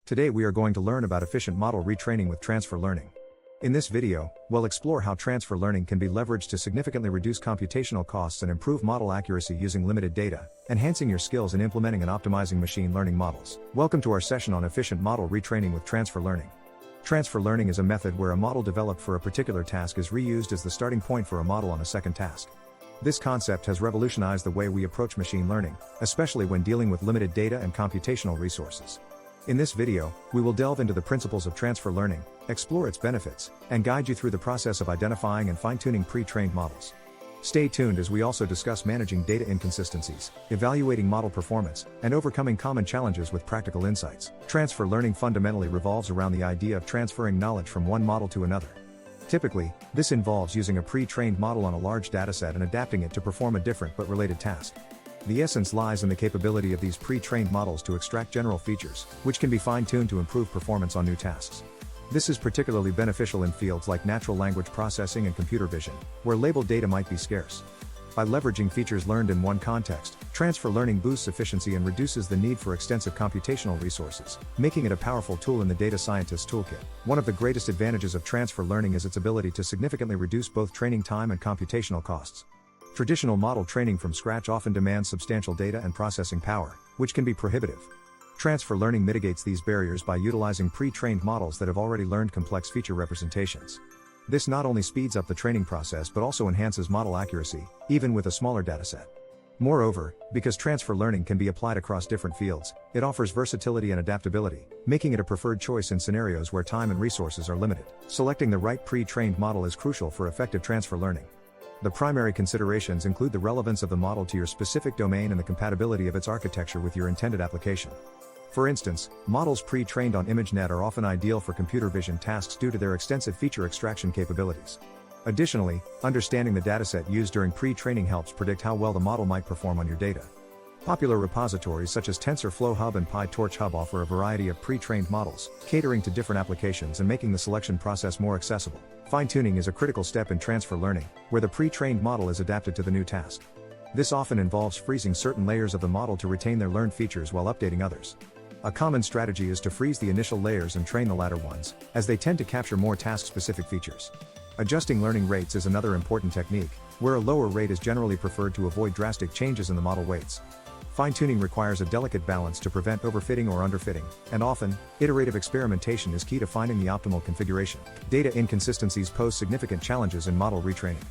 Today we are going to learn about efficient model retraining with transfer learning. In this video, we'll explore how transfer learning can be leveraged to significantly reduce computational costs and improve model accuracy using limited data, enhancing your skills in implementing and optimizing machine learning models. Welcome to our session on efficient model retraining with transfer learning. Transfer learning is a method where a model developed for a particular task is reused as the starting point for a model on a second task. This concept has revolutionized the way we approach machine learning, especially when dealing with limited data and computational resources. In this video, we will delve into the principles of transfer learning, explore its benefits, and guide you through the process of identifying and fine-tuning pre-trained models. Stay tuned as we also discuss managing data inconsistencies, evaluating model performance, and overcoming common challenges with practical insights. Transfer learning fundamentally revolves around the idea of transferring knowledge from one model to another. Typically, this involves using a pre-trained model on a large dataset and adapting it to perform a different but related task. The essence lies in the capability of these pre-trained models to extract general features, which can be fine-tuned to improve performance on new tasks. This is particularly beneficial in fields like natural language processing and computer vision, where labeled data might be scarce. By leveraging features learned in one context, transfer learning boosts efficiency and reduces the need for extensive computational resources, making it a powerful tool in the data scientist's toolkit. One of the greatest advantages of transfer learning is its ability to significantly reduce both training time and computational costs. Traditional model training from scratch often demands substantial data and processing power, which can be prohibitive. Transfer learning mitigates these barriers by utilizing pre-trained models that have already learned complex feature representations. This not only speeds up the training process but also enhances model accuracy, even with a smaller dataset. Moreover, because transfer learning can be applied across different fields, it offers versatility and adaptability, making it a preferred choice in scenarios where time and resources are limited. Selecting the right pre-trained model is crucial for effective transfer learning. The primary considerations include the relevance of the model to your specific domain and the compatibility of its architecture with your intended application. For instance, models pre-trained on ImageNet are often ideal for computer vision tasks due to their extensive feature extraction capabilities. Additionally, understanding the dataset used during pre-training helps predict how well the model might perform on your data. Popular repositories such as TensorFlow Hub and PyTorch Hub offer a variety of pre-trained models, catering to different applications and making the selection process more accessible. Fine-tuning is a critical step in transfer learning, where the pre-trained model is adapted to the new task. This often involves freezing certain layers of the model to retain their learned features while updating others. A common strategy is to freeze the initial layers and train the latter ones, as they tend to capture more task-specific features. Adjusting learning rates is another important technique, where a lower rate is generally preferred to avoid drastic changes in the model weights. Fine-tuning requires a delicate balance to prevent overfitting or underfitting, and often, iterative experimentation is key to finding the optimal configuration. Data inconsistencies pose significant challenges in model retraining.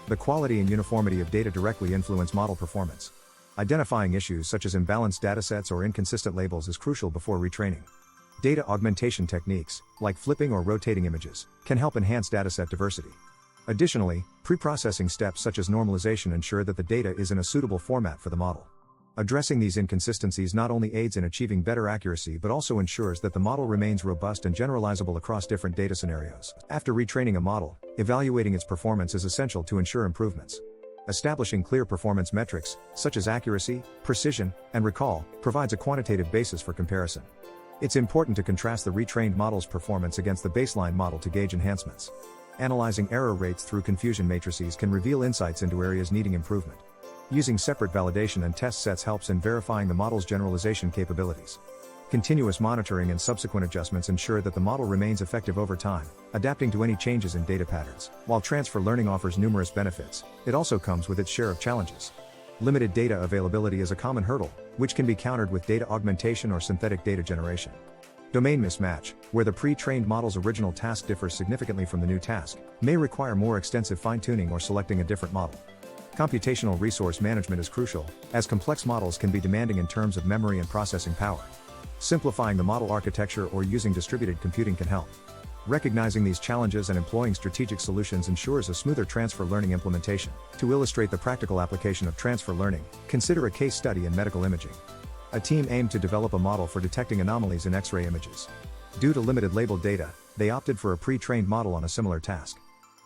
The quality and uniformity of data directly influence model performance. Identifying issues such as imbalanced datasets or inconsistent labels is crucial before retraining. Data augmentation techniques, like flipping or rotating images, can help enhance dataset diversity. Additionally, pre-processing steps such as normalization ensure that the data is in a suitable format for the model. Addressing these inconsistencies not only aids in achieving better accuracy but also ensures that the model remains robust and generalizable across different data scenarios. After retraining a model, evaluating its performance is essential to ensure improvements. Establishing clear performance metrics, such as accuracy, precision, and recall, provides a quantitative basis for comparison. It's important to contrast the retrained model's performance against the baseline model to gauge enhancements. Analyzing error rates through confusion matrices can reveal insights into areas needing improvement. Using separate validation and test sets helps in verifying the model's generalization capabilities. Continuous monitoring and subsequent adjustments ensure that the model remains effective over time, adapting to any changes in data patterns. While transfer learning offers numerous benefits, it also comes with its share of challenges. Limited data availability is a common hurdle, which can be countered with data augmentation or synthetic data generation. Domain mismatch, where the pre-trained model's original task differs significantly from the new task, may require more extensive fine-tuning or selecting a different model. Computational resource management is crucial, as complex models can be demanding in terms of memory and processing power. Simplifying the model architecture or using distributed computing can help. Recognizing these challenges and employing strategic solutions ensures a smoother transfer learning implementation. To illustrate the practical application of transfer learning, consider a case study in medical imaging. A team aimed to develop a model for detecting anomalies in X-ray images. Due to limited labeled data, they opted for a pre-trained model on a similar task.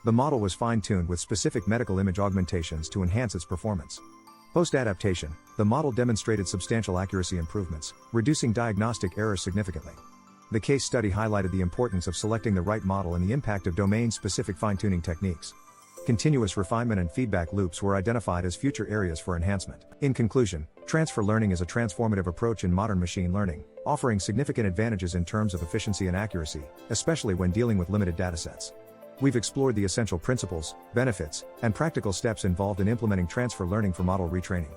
The model was fine-tuned with specific medical image augmentations to enhance its performance. Post-adaptation, the model demonstrated substantial accuracy improvements, reducing diagnostic errors significantly. The case study highlighted the importance of selecting the right model and the impact of domain-specific fine-tuning techniques. Continuous refinement and feedback loops were identified as future areas for enhancement. In conclusion, transfer learning is a transformative approach in modern machine learning, offering significant advantages in terms of efficiency and accuracy, especially when dealing with limited datasets. We've explored the essential principles, benefits, and practical steps involved in implementing transfer learning for model retraining.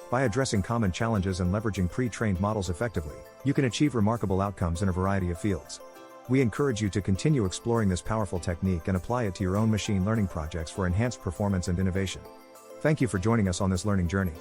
By addressing common challenges and leveraging pre-trained models effectively, you can achieve remarkable outcomes in a variety of fields. We encourage you to continue exploring this powerful technique and apply it to your own machine learning projects for enhanced performance and innovation. Thank you for joining us on this learning journey.